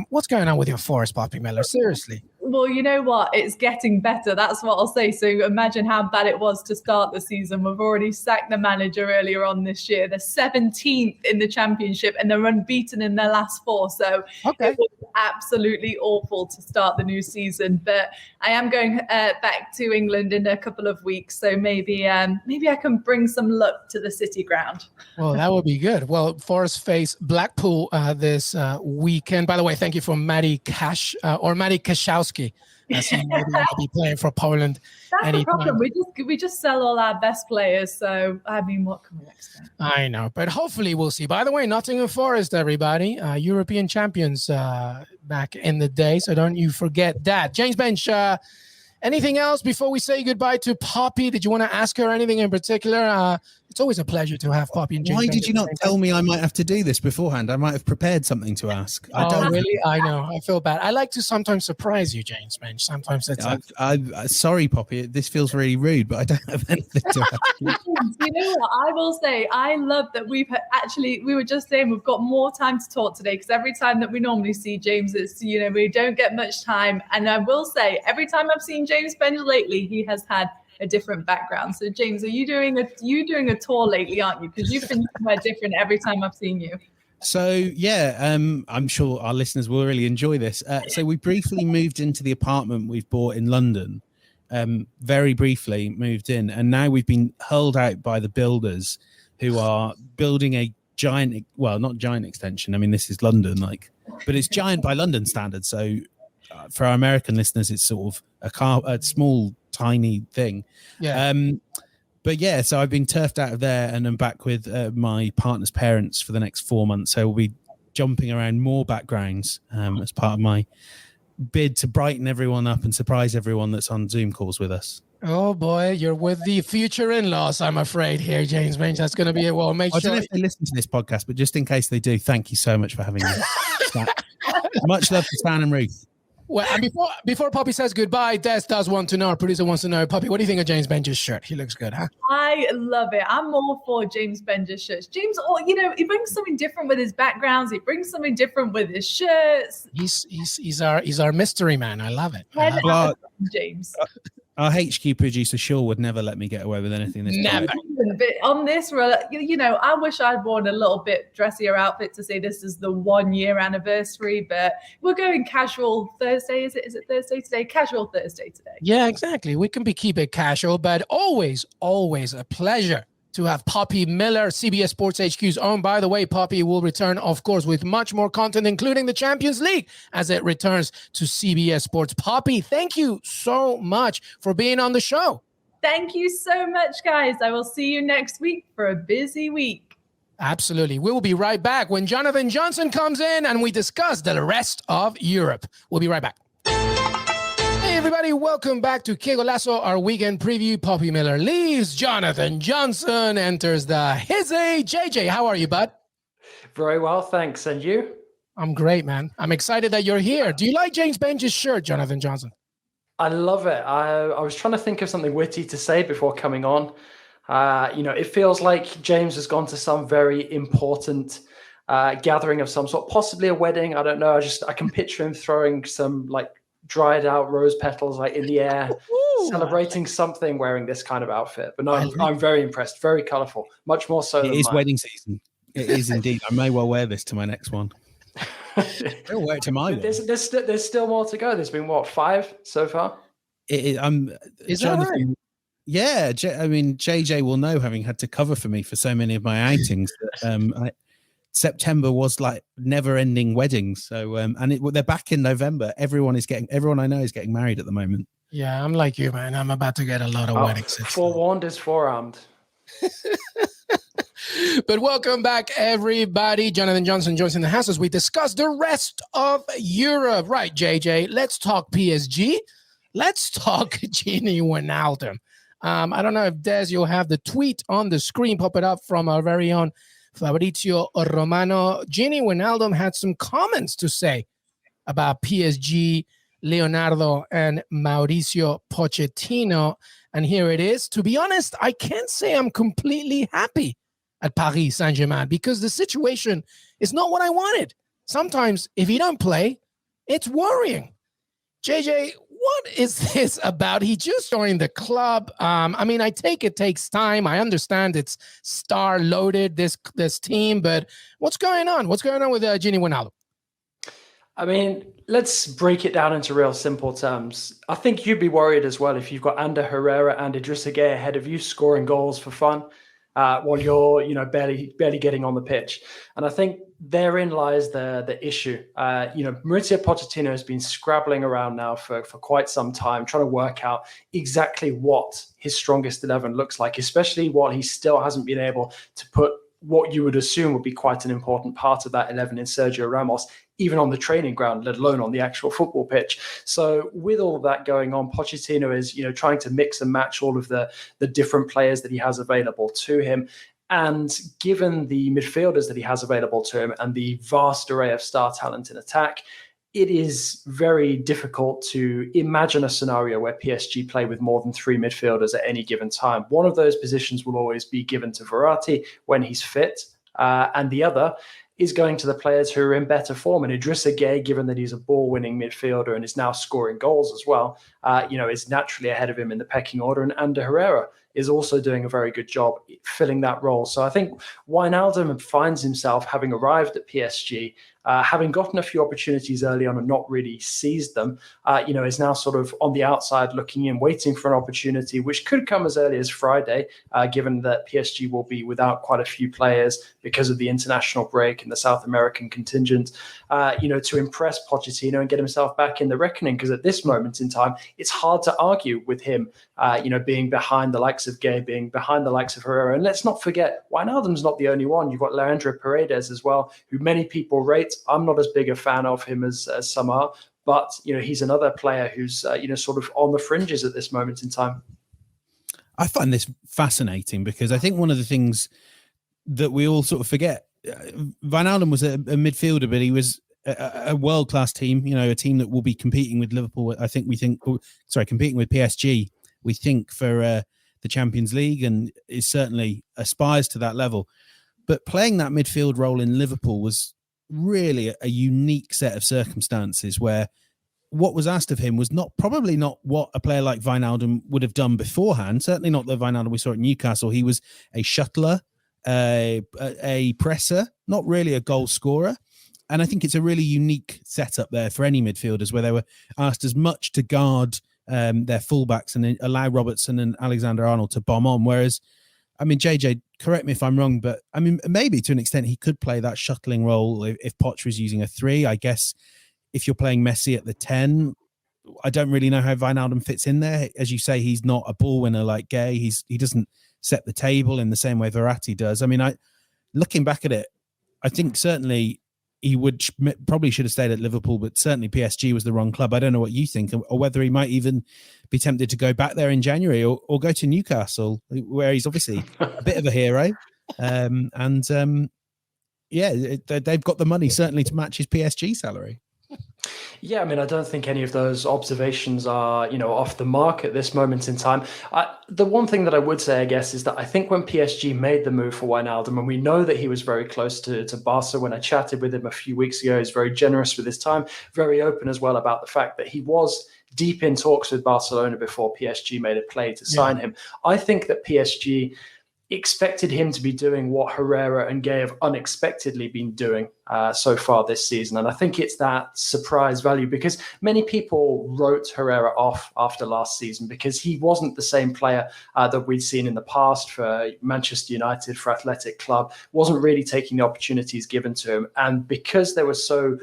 what's going on with your Forest, Poppy Miller? Seriously. Well, you know what? It's getting better. That's what I'll say. So imagine how bad it was to start the season. We've already sacked the manager earlier on this year. They're 17th in the championship and they're unbeaten in their last 4. So It was absolutely awful to start the new season. But I am going back to England in a couple of weeks. So maybe I can bring some luck to the City ground. Well, that would be good. Well, Forest face Blackpool this weekend. By the way, thank you for Maddie Kaszowski. As he maybe will be playing for Poland. That's the problem. We just sell all our best players. So I mean, what can we expect? I know, but hopefully we'll see. By the way, Nottingham Forest, everybody, European champions back in the day. So don't you forget that. James Benge, anything else before we say goodbye to Poppy? Did you want to ask her anything in particular? It's always a pleasure to have Poppy and James. Why did you not tell me I might have to do this beforehand? I might have prepared something to ask. Really? I know. I feel bad. I like to sometimes surprise you, James Benge. Sometimes it's I'm sorry, Poppy. This feels really rude, but I don't have anything to ask. You know what? I will say, I love that we were just saying we've got more time to talk today because every time that we normally see James, it's, we don't get much time. And I will say, every time I've seen James Benge lately, he has had a different background. So James, are you doing a tour lately, aren't you? Because you've been somewhere different every time I've seen you. So yeah, I'm sure our listeners will really enjoy this. So we briefly moved into the apartment we've bought in London, very briefly moved in, and now we've been hurled out by the builders who are building a giant, well, not giant extension. I mean, this is London, but it's giant by London standards. So for our American listeners, it's sort of a small, tiny thing. Yeah. But yeah, so I've been turfed out of there and I'm back with my partner's parents for the next 4 months. So we'll be jumping around more backgrounds as part of my bid to brighten everyone up and surprise everyone that's on Zoom calls with us. Oh boy, you're with the future in-laws, I'm afraid here, James Benge. That's going to be it. Well, I don't know if they listen to this podcast, but just in case they do, thank you so much for having me. Much love to Stan and Ruth. Well, and before Poppy says goodbye, Des does want to know, our producer wants to know, Poppy, what do you think of James Benge's shirt? He looks good, huh? I love it. I'm all for James Benge's shirts. James, he brings something different with his backgrounds. He brings something different with his shirts. He's our mystery man. I love it. James. Our HQ producer, Shaw, would never let me get away with anything this Never. But on this, I wish I'd worn a little bit dressier outfit to say this is the 1-year anniversary, but we're going casual Thursday. Is it Thursday today? Casual Thursday today. Yeah, exactly. We can keep it casual, but always a pleasure to have Poppy Miller, CBS Sports HQ's own. By the way, Poppy will return, of course, with much more content, including the Champions League, as it returns to CBS Sports. Poppy, thank you so much for being on the show. Thank you so much, guys. I will see you next week for a busy week. Absolutely. We will be right back when Jonathan Johnson comes in and we discuss the rest of Europe. We'll be right back. Hey, everybody. Welcome back to Que Golazo, our weekend preview. Poppy Miller leaves. Jonathan Johnson enters the hizzy. JJ, how are you, bud? Very well, thanks. And you? I'm great, man. I'm excited that you're here. Do you like James Benge's shirt, Jonathan Johnson? I love it. I was trying to think of something witty to say before coming on. It feels like James has gone to some very important gathering of some sort, possibly a wedding. I don't know. I can picture him throwing some like dried out rose petals like in the air, celebrating something, wearing this kind of outfit. But no, I'm very impressed. Very colourful, much more so than It is mine. wedding season. It is indeed. I may well wear this to my next one. I'll wear it to my one. There's still more to go. There's been 5 so far. Is Jonathan, that right? Yeah, I mean, JJ will know, having had to cover for me for so many of my outings, that September was like never-ending weddings. So, they're back in November. Everyone I know is getting married at the moment. Yeah, I'm like you, man. I'm about to get a lot of weddings. Forewarned is forearmed. But welcome back, everybody. Jonathan Johnson joins in the house as we discuss the rest of Europe. Right, JJ, let's talk PSG. Let's talk Gini Wijnaldum. I don't know if Des, you'll have the tweet on the screen, pop it up from our very own Fabrizio Romano. Gini Wijnaldum had some comments to say about PSG, Leonardo, and Mauricio Pochettino. And here it is. To be honest, I can't say I'm completely happy at Paris Saint-Germain because the situation is not what I wanted. Sometimes if you don't play, it's worrying. JJ, what is this about? He just joined the club. I take it takes time. I understand it's star-loaded, this team, but what's going on? What's going on with Gini Wijnaldum? I mean, let's break it down into real simple terms. I think you'd be worried as well if you've got Ander Herrera and Idrissa Gueye ahead of you scoring goals for fun while you're barely getting on the pitch. And I think therein lies the issue. Mauricio Pochettino has been scrabbling around now for quite some time, trying to work out exactly what his strongest 11 looks like, especially while he still hasn't been able to put what you would assume would be quite an important part of that 11 in Sergio Ramos, even on the training ground, let alone on the actual football pitch. So with all of that going on, Pochettino is, trying to mix and match all of the different players that he has available to him. And given the midfielders that he has available to him and the vast array of star talent in attack, it is very difficult to imagine a scenario where PSG play with more than 3 midfielders at any given time. One of those positions will always be given to Verratti when he's fit, and the other is going to the players who are in better form. And Idrissa Gueye, given that he's a ball-winning midfielder and is now scoring goals as well, is naturally ahead of him in the pecking order. And Ander Herrera is also doing a very good job filling that role. So I think Wijnaldum finds himself, having arrived at PSG, having gotten a few opportunities early on and not really seized them, is now sort of on the outside looking in, waiting for an opportunity, which could come as early as Friday, given that PSG will be without quite a few players because of the international break and the South American contingent, to impress Pochettino and get himself back in the reckoning. Because at this moment in time, it's hard to argue with him, being behind the likes of Gueye, being behind the likes of Herrera. And let's not forget, Wijnaldum's not the only one. You've got Leandro Paredes as well, who many people rate. I'm not as big a fan of him as some are, but he's another player who's sort of on the fringes at this moment in time. I find this fascinating because I think one of the things that we all sort of forget, Wijnaldum was a midfielder, but he was a world-class team, a team that will be competing with Liverpool. Competing with PSG, we think, for the Champions League, and is certainly aspires to that level. But playing that midfield role in Liverpool was really a unique set of circumstances where what was asked of him was probably not what a player like Wijnaldum would have done beforehand. Certainly not the Wijnaldum we saw at Newcastle. He was a shuttler, a presser, not really a goal scorer. And I think it's a really unique setup there for any midfielders where they were asked as much to guard their fullbacks and allow Robertson and Alexander-Arnold to bomb on. Whereas, JJ, correct me if I'm wrong, but maybe to an extent he could play that shuttling role if Poch was using a 3. I guess if you're playing Messi at the 10, I don't really know how Wijnaldum fits in there. As you say, he's not a ball winner like Gueye. He doesn't set the table in the same way Verratti does. Looking back at it, I think certainly he probably should have stayed at Liverpool, but certainly PSG was the wrong club. I don't know what you think, or whether he might even be tempted to go back there in January or go to Newcastle, where he's obviously a bit of a hero. They've got the money certainly to match his PSG salary. Yeah, I mean, I don't think any of those observations are, off the mark at this moment in time. The one thing that I would say, I guess, is that I think when PSG made the move for Wijnaldum, and we know that he was very close to Barca when I chatted with him a few weeks ago, he's very generous with his time, very open as well about the fact that he was deep in talks with Barcelona before PSG made a play to sign him. I think that PSG expected him to be doing what Herrera and Gay have unexpectedly been doing so far this season. And I think it's that surprise value, because many people wrote Herrera off after last season because he wasn't the same player that we'd seen in the past for Manchester United, for Athletic Club, wasn't really taking the opportunities given to him. And because there were so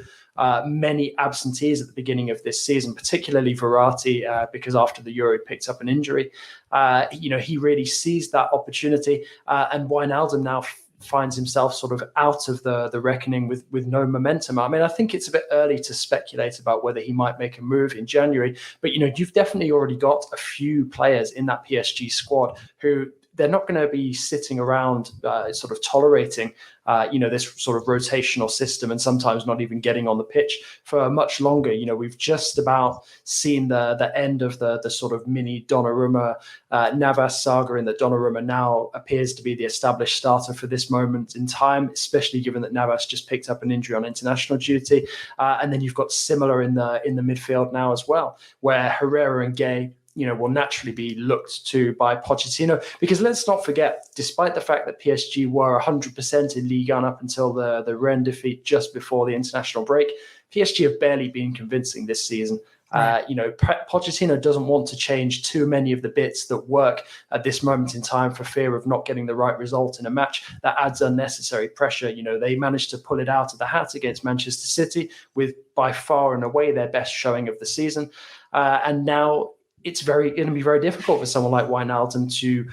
many absentees at the beginning of this season, particularly Verratti, because after the Euro he picked up an injury. He really seized that opportunity, and Wijnaldum now finds himself sort of out of the reckoning with no momentum. I mean, I think it's a bit early to speculate about whether he might make a move in January, but you've definitely already got a few players in that PSG squad who they're not going to be sitting around sort of tolerating, this sort of rotational system and sometimes not even getting on the pitch for much longer. We've just about seen the end of the sort of mini Donnarumma Navas saga, in that Donnarumma now appears to be the established starter for this moment in time, especially given that Navas just picked up an injury on international duty. And then you've got similar in the midfield now as well, where Herrera and Gay will naturally be looked to by Pochettino. Because let's not forget, despite the fact that PSG were 100% in Ligue 1 up until the Rennes defeat just before the international break, PSG have barely been convincing this season. Right. Pochettino doesn't want to change too many of the bits that work at this moment in time for fear of not getting the right result in a match that adds unnecessary pressure. They managed to pull it out of the hat against Manchester City with by far and away their best showing of the season. And now it's going to be very difficult for someone like Wijnaldum to,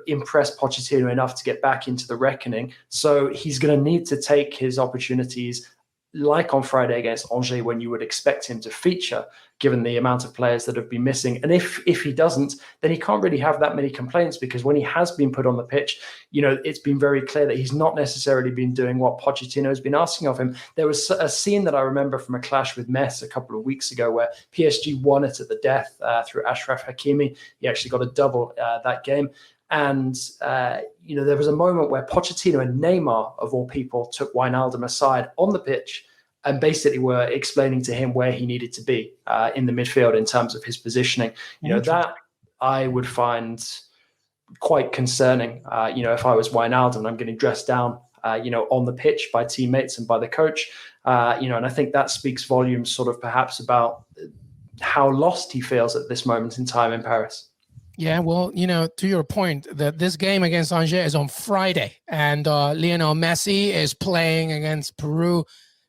impress Pochettino enough to get back into the reckoning. So he's going to need to take his opportunities, like on Friday against Angers, when you would expect him to feature, given the amount of players that have been missing. And if he doesn't, then he can't really have that many complaints, because when he has been put on the pitch, it's been very clear that he's not necessarily been doing what Pochettino has been asking of him. There was a scene that I remember from a clash with Metz a couple of weeks ago where PSG won it at the death through Achraf Hakimi. He actually got a double that game. And, there was a moment where Pochettino and Neymar, of all people, took Wijnaldum aside on the pitch and basically were explaining to him where he needed to be in the midfield in terms of his positioning. That I would find quite concerning. If I was Wijnaldum and I'm getting dressed down, on the pitch by teammates and by the coach, and I think that speaks volumes sort of perhaps about how lost he feels at this moment in time in Paris. Yeah, well, to your point, that this game against Angers is on Friday, and Lionel Messi is playing against Peru.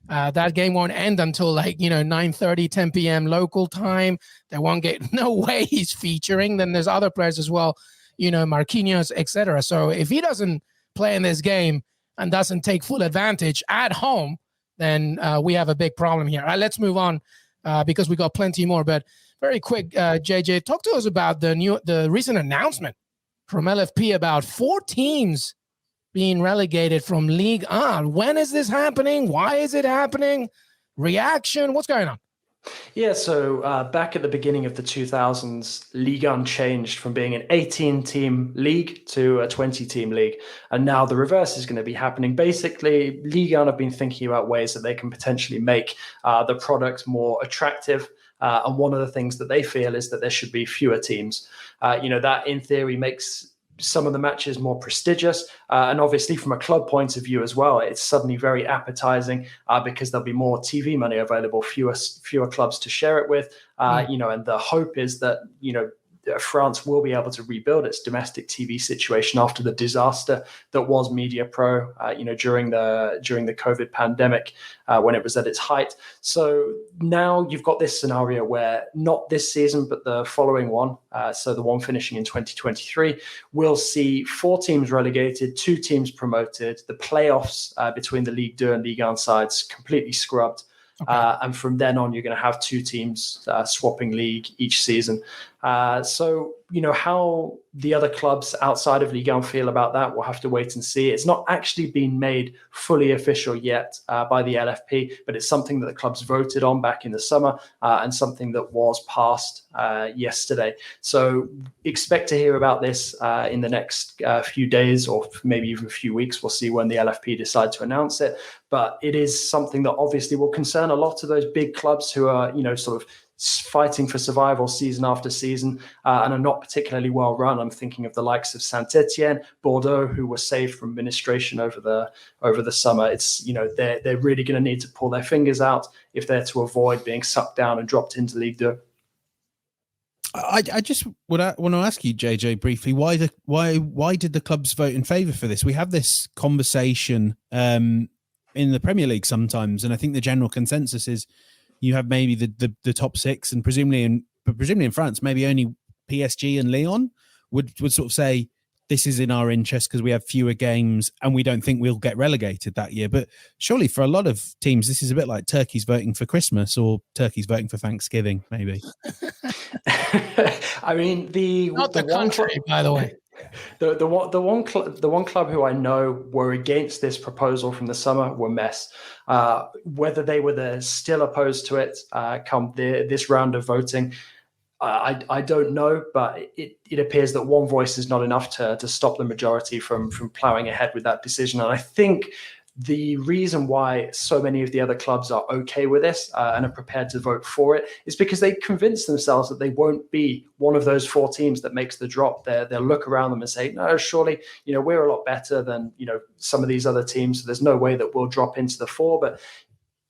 That game won't end until 9:30, 10 p.m. local time. They won't get, no way he's featuring. Then there's other players as well, Marquinhos, etc. So if he doesn't play in this game and doesn't take full advantage at home, then we have a big problem here. All right, let's move on because we got plenty more. But very quick, JJ, talk to us about the recent announcement from LFP about 4 teams being relegated from Ligue 1. When is this happening? Why is it happening? Reaction? What's going on? Yeah, so back at the beginning of the 2000s, Ligue 1 changed from being an 18-team league to a 20-team league. And now the reverse is going to be happening. Basically, Ligue 1 have been thinking about ways that they can potentially make the product more attractive. And one of the things that they feel is that there should be fewer teams. That in theory makes some of the matches more prestigious. And obviously from a club point of view as well, it's suddenly very appetizing because there'll be more TV money available, fewer clubs to share it with. And the hope is that, France will be able to rebuild its domestic TV situation after the disaster that was Media Pro, during the COVID pandemic when it was at its height. So now you've got this scenario where not this season, but the following one, so the one finishing in 2023, we'll see 4 teams relegated, 2 teams promoted, the playoffs between the Ligue 2 and Ligue 1 sides completely scrubbed. Okay. And from then on, you're going to have 2 teams swapping league each season. So how the other clubs outside of Ligue 1 feel about that, we'll have to wait and see. It's not actually been made fully official yet by the LFP, but it's something that the clubs voted on back in the summer and something that was passed yesterday. So expect to hear about this in the next few days or maybe even a few weeks. We'll see when the LFP decide to announce it. But it is something that obviously will concern a lot of those big clubs who are, sort of fighting for survival season after season and are not particularly well run. I'm thinking of the likes of Saint-Etienne, Bordeaux, who were saved from administration over the summer. It's they're really going to need to pull their fingers out if they're to avoid being sucked down and dropped into Ligue 2. I just want to ask you, JJ, briefly, why did the clubs vote in favour for this? We have this conversation in the Premier League sometimes, and I think the general consensus is you have maybe the top six, and presumably in France, maybe only PSG and Lyon would sort of say this is in our interest because we have fewer games and we don't think we'll get relegated that year. But surely for a lot of teams, this is a bit like turkeys voting for Christmas or turkeys voting for Thanksgiving, maybe. I mean, not the country, by the way. The one club who I know were against this proposal from the summer were Metz. Whether they were still opposed to it come this round of voting, I don't know, but it appears that one voice is not enough to stop the majority from ploughing ahead with that decision. And I think the reason why so many of the other clubs are okay with this and are prepared to vote for it is because they convince themselves that they won't be one of those four teams that makes the drop. They'll look around them and say, no, surely, we're a lot better than, some of these other teams. So there's no way that we'll drop into the four. But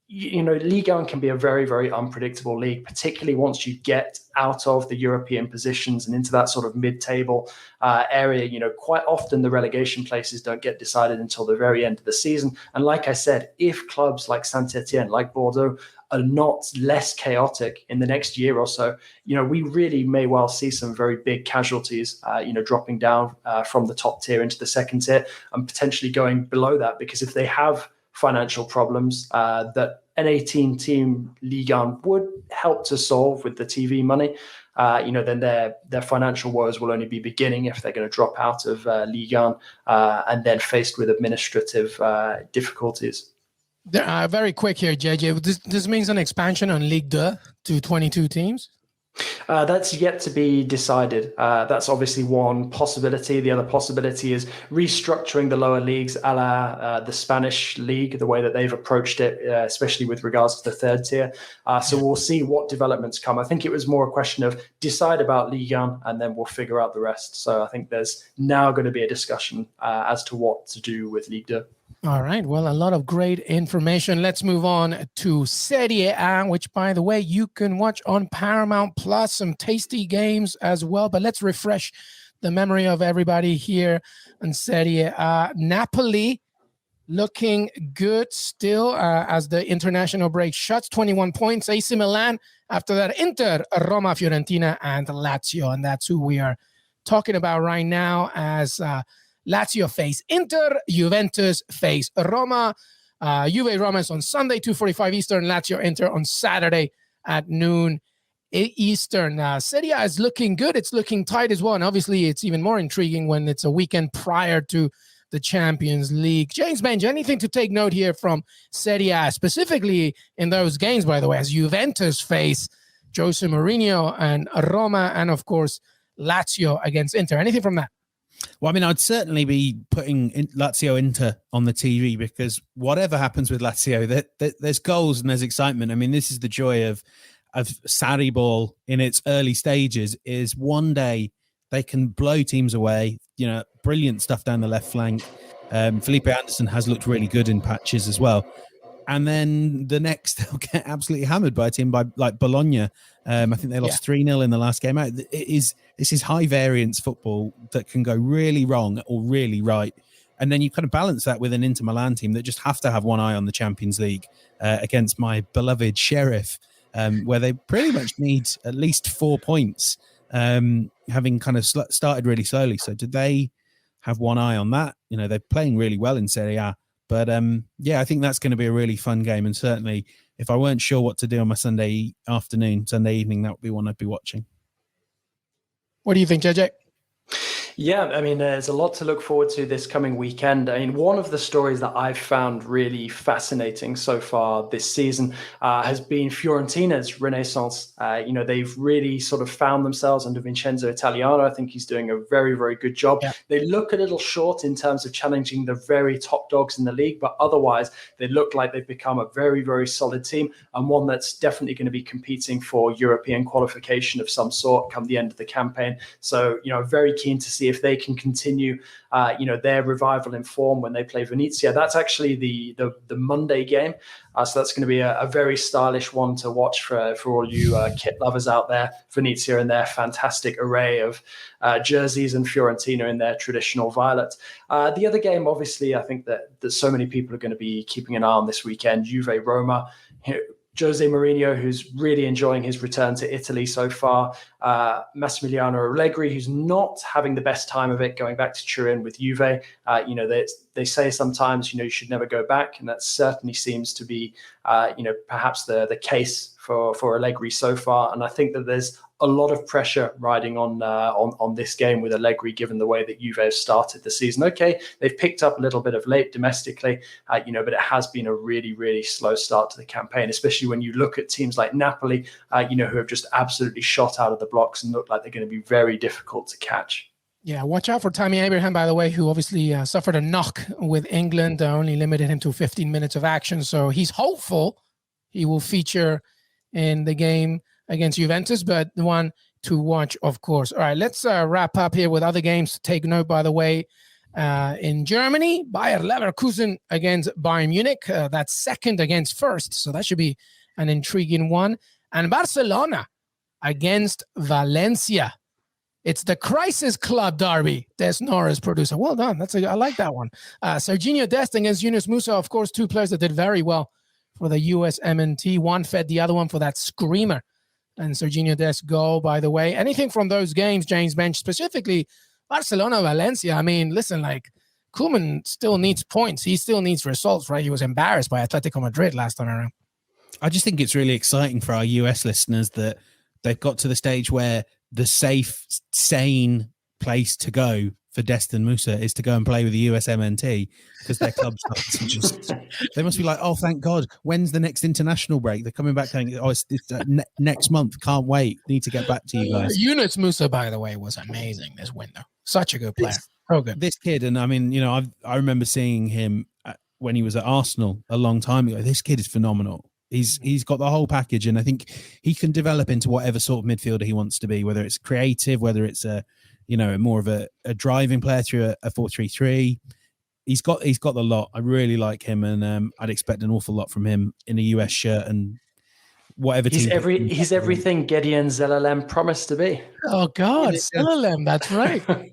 Ligue 1 can be a very, very unpredictable league, particularly once you get out of the European positions and into that sort of mid-table area. Quite often the relegation places don't get decided until the very end of the season. And like I said, if clubs like Saint-Etienne, like Bordeaux, are not less chaotic in the next year or so, we really may well see some very big casualties, dropping down from the top tier into the second tier and potentially going below that, because if they have financial problems that an 18-team Ligue 1 would help to solve with the TV money, then their financial woes will only be beginning if they're going to drop out of Ligue 1 and then faced with administrative difficulties. Very quick here, JJ. This means an expansion on Ligue 2 to 22 teams? That's yet to be decided. That's obviously one possibility. The other possibility is restructuring the lower leagues a la the Spanish league, the way that they've approached it, especially with regards to the third tier. So we'll see what developments come. I think it was more a question of decide about Ligue 1 and then we'll figure out the rest. So I think there's now going to be a discussion as to what to do with Ligue 2. All right. Well, a lot of great information. Let's move on to Serie A, which, by the way, you can watch on Paramount Plus. Some tasty games as well. But let's refresh the memory of everybody here in Serie A. Napoli looking good still as the international break shuts. 21 points. AC Milan. After that, Inter, Roma, Fiorentina, and Lazio. And that's who we are talking about right now as Lazio face Inter, Juventus face Roma. Juve Roma is on Sunday, 2:45 Eastern. Lazio Inter on Saturday at noon Eastern. Serie A is looking good. It's looking tight as well. And obviously, it's even more intriguing when it's a weekend prior to the Champions League. James Benge, anything to take note here from Serie A, specifically in those games, by the way, as Juventus face Jose Mourinho and Roma, and of course, Lazio against Inter. Anything from that? Well, I mean, I'd certainly be putting Lazio Inter on the TV because whatever happens with Lazio, there's goals and there's excitement. I mean, this is the joy of Sarri ball in its early stages, is one day they can blow teams away. Brilliant stuff down the left flank. Felipe Anderson has looked really good in patches as well. And then the next, they'll get absolutely hammered by a team like Bologna. I think they lost 3-0 in the last game out. This is high variance football that can go really wrong or really right. And then you kind of balance that with an Inter Milan team that just have to have one eye on the Champions League against my beloved Sheriff, where they pretty much need at least 4 points, having kind of started really slowly. So did they have one eye on that? They're playing really well in Serie A. But I think that's going to be a really fun game. And certainly, if I weren't sure what to do on my Sunday evening, that would be one I'd be watching. What do you think, JJ? Yeah, I mean, there's a lot to look forward to this coming weekend. I mean, one of the stories that I've found really fascinating so far this season has been Fiorentina's renaissance. They've really sort of found themselves under Vincenzo Italiano. I think he's doing a very, very good job. Yeah. They look a little short in terms of challenging the very top dogs in the league, but otherwise they look like they've become a very, very solid team and one that's definitely going to be competing for European qualification of some sort come the end of the campaign. So, very keen to see if they can continue, their revival in form when they play Venezia. That's actually the Monday game. So that's going to be a very stylish one to watch for all you kit lovers out there. Venezia in their fantastic array of jerseys and Fiorentina in their traditional violet. The other game, obviously, I think that so many people are going to be keeping an eye on this weekend, Juve-Roma. Jose Mourinho, who's really enjoying his return to Italy so far. Massimiliano Allegri, who's not having the best time of it going back to Turin with Juve. They say sometimes, you should never go back. And that certainly seems to be, perhaps the case for Allegri so far. And I think that there's a lot of pressure riding on this game with Allegri, given the way that Juve have started the season. Okay, they've picked up a little bit of late domestically, but it has been a really, really slow start to the campaign, especially when you look at teams like Napoli, who have just absolutely shot out of the blocks and look like they're going to be very difficult to catch. Yeah, watch out for Tammy Abraham, by the way, who obviously suffered a knock with England, only limited him to 15 minutes of action. So he's hopeful he will feature in the game against Juventus, but the one to watch, of course. All right, let's wrap up here with other games to take note, by the way. In Germany, Bayer Leverkusen against Bayern Munich. That's second against first, so that should be an intriguing one. And Barcelona against Valencia. It's the Crisis Club derby. Des Norris, producer. Well done. I like that one. Serginho Dest against Yunus Musa. Of course, two players that did very well for the USMNT. One fed the other one for that screamer. And Serginho Dest goal, by the way. Anything from those games, James Bench, specifically Barcelona, Valencia. I mean, listen, Koeman still needs points. He still needs results, right? He was embarrassed by Atletico Madrid last time around. I just think it's really exciting for our US listeners that they've got to the stage where the safe, sane place to go for Destin Musa is to go and play with the USMNT because their clubs they must be like, oh, thank God. When's the next international break? They're coming back saying, oh, it's next month. Can't wait. Need to get back to you guys. Yunus Musa, by the way, was amazing this window. Such a good player. Oh, good. This kid, and I mean, I remember seeing him when he was at Arsenal a long time ago. This kid is phenomenal. He's got the whole package, and I think he can develop into whatever sort of midfielder he wants to be, whether it's creative, whether it's more of a driving player through a 4-3-3. He's got the lot. I really like him, and I'd expect an awful lot from him in a US shirt and whatever. He's everything Gideon Zelalem promised to be. Oh God, Zelalem, that's right.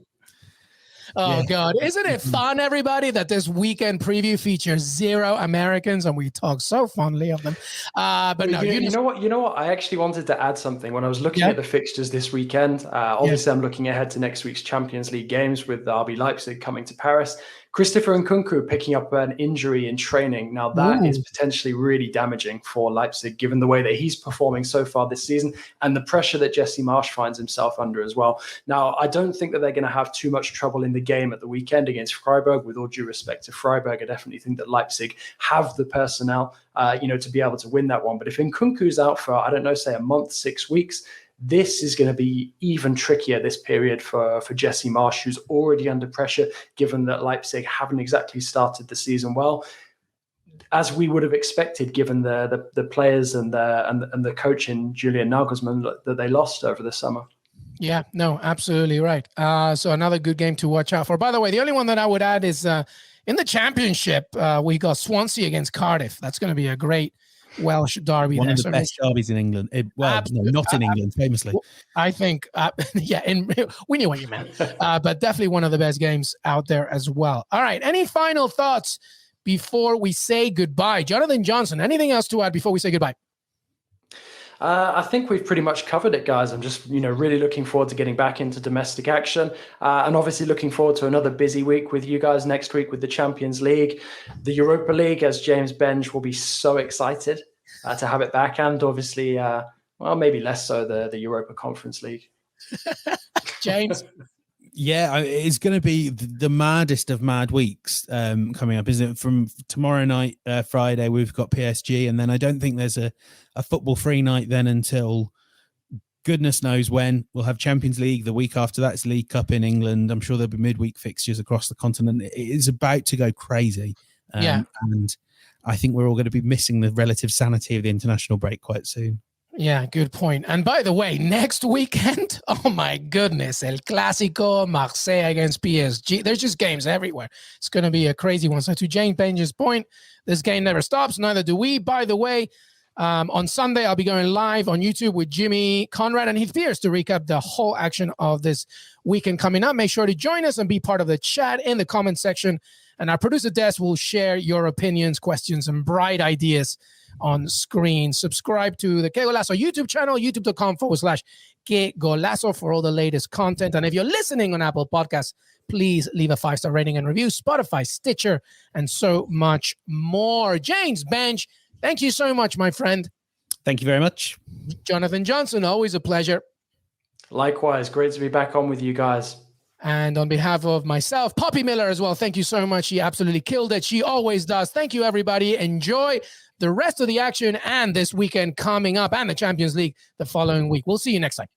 Oh, God. Isn't it fun, everybody, that this weekend preview features 0 Americans and we talk so fondly of them? But no, you know what? I actually wanted to add something when I was looking at the fixtures this weekend. Obviously, I'm looking ahead to next week's Champions League games with RB Leipzig coming to Paris. Christopher Nkunku picking up an injury in training. Now, that is potentially really damaging for Leipzig, given the way that he's performing so far this season and the pressure that Jesse Marsch finds himself under as well. Now, I don't think that they're going to have too much trouble in the game at the weekend against Freiburg. With all due respect to Freiburg, I definitely think that Leipzig have the personnel, to be able to win that one. But if Nkunku's out for, I don't know, say a month, 6 weeks, this is going to be even trickier this period for Jesse Marsch, who's already under pressure, given that Leipzig haven't exactly started the season well, as we would have expected, given the players and the coach in Julian Nagelsmann that they lost over the summer. Yeah, no, absolutely right. So another good game to watch out for. By the way, the only one that I would add is in the Championship, we got Swansea against Cardiff. That's going to be a great Welsh derby. One of the best derbies in England. Not in England, famously. I think, we knew what you meant. But definitely one of the best games out there as well. All right, any final thoughts before we say goodbye? Jonathan Johnson, anything else to add before we say goodbye? I think we've pretty much covered it, guys. I'm just, really looking forward to getting back into domestic action, and obviously looking forward to another busy week with you guys next week with the Champions League, the Europa League, as James Benge will be so excited to have it back, and obviously, maybe less so the Europa Conference League. James? Yeah, it's going to be the maddest of mad weeks coming up, isn't it? From tomorrow night, Friday, we've got PSG, and then I don't think there's a football-free night then until goodness knows when. We'll have Champions League. The week after that's League Cup in England. I'm sure there'll be midweek fixtures across the continent. It is about to go crazy. And I think we're all going to be missing the relative sanity of the international break quite soon. Yeah, good point. And by the way, next weekend, oh my goodness, El Clásico, Marseille against PSG. There's just games everywhere. It's going to be a crazy one. So to Jane Benge's point, this game never stops. Neither do we. By the way, on Sunday, I'll be going live on YouTube with Jimmy Conrad and Heath Pierce to recap the whole action of this weekend coming up. Make sure to join us and be part of the chat in the comment section. And our producer Des will share your opinions, questions, and bright ideas on screen. Subscribe to the Que Golazo YouTube channel, youtube.com/Que Golazo for all the latest content. And if you're listening on Apple Podcasts, please leave a 5-star rating and review, Spotify, Stitcher, and so much more. James Benge, thank you so much, my friend. Thank you very much. Jonathan Johnson, always a pleasure. Likewise, great to be back on with you guys. And on behalf of myself, Poppy Miller as well, thank you so much. She absolutely killed it. She always does. Thank you, everybody. Enjoy the rest of the action and this weekend coming up and the Champions League the following week. We'll see you next time.